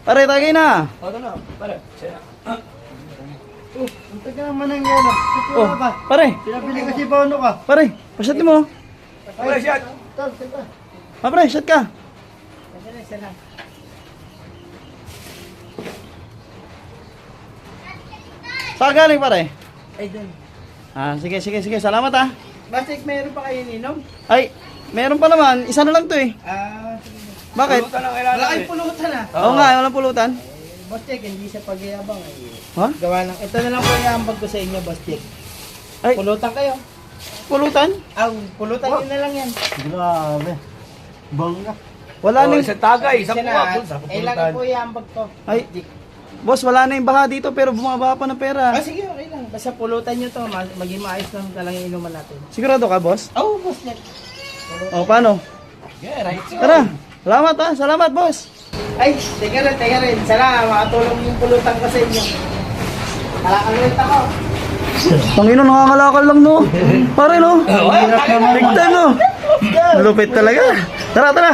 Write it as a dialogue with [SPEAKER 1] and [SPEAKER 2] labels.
[SPEAKER 1] Pare, tagay na.
[SPEAKER 2] O, ito na. Pare.
[SPEAKER 3] Ang taga naman ang yan.
[SPEAKER 1] Oh, pare.
[SPEAKER 3] Pinabili kasi bono ka.
[SPEAKER 1] Pare, pasyat mo.
[SPEAKER 2] Pare, shot.
[SPEAKER 1] Pare, shot ka. Saan galing pare?
[SPEAKER 3] Ay, dun.
[SPEAKER 1] Sige. Salamat ah.
[SPEAKER 3] Basik, meron pa kayo ninom?
[SPEAKER 1] Ay, meron pa naman. Isa na lang to eh.
[SPEAKER 3] Sige.
[SPEAKER 1] Bakit?
[SPEAKER 2] Pulutan ang kailangan
[SPEAKER 3] Wala
[SPEAKER 2] eh.
[SPEAKER 3] kayong pulutan ah.
[SPEAKER 1] Oo nga, walang pulutan.
[SPEAKER 3] Boss Jack, hindi sa pagyayabang ay.
[SPEAKER 1] Ha?
[SPEAKER 3] Gawa lang. Ito na lang po yung ambag ko sa inyo, Boss Jack.
[SPEAKER 1] Ay,
[SPEAKER 3] Pulutan kayo.
[SPEAKER 1] pulutan?
[SPEAKER 3] Pulutan yun na lang yan.
[SPEAKER 1] Grabe. Bangga.
[SPEAKER 2] Oh,
[SPEAKER 1] Wala nang...
[SPEAKER 2] isang tagay, isang
[SPEAKER 3] Isa na.
[SPEAKER 2] kuwapon. Sa
[SPEAKER 3] Lagi po yung ambag ko.
[SPEAKER 1] Ay, boss, wala na yung baha dito pero bumabaha pa ng pera.
[SPEAKER 3] Sige, okay lang. Basta pulutan nyo to. Maging maayos lang talang inuman natin.
[SPEAKER 1] Sigurado ka, boss?
[SPEAKER 3] Oh, Boss Jack.
[SPEAKER 1] O, paano?
[SPEAKER 2] Yeah, right.
[SPEAKER 1] Tara. Salamat ah. Salamat, boss.
[SPEAKER 3] Ay, teka rin. Sana makatulong yung pulutan ko sa inyo. Kalakal ulit ako.
[SPEAKER 1] Panginoon, nakakalakal lang no. Pare no. Big time no. Lupit talaga. Tara.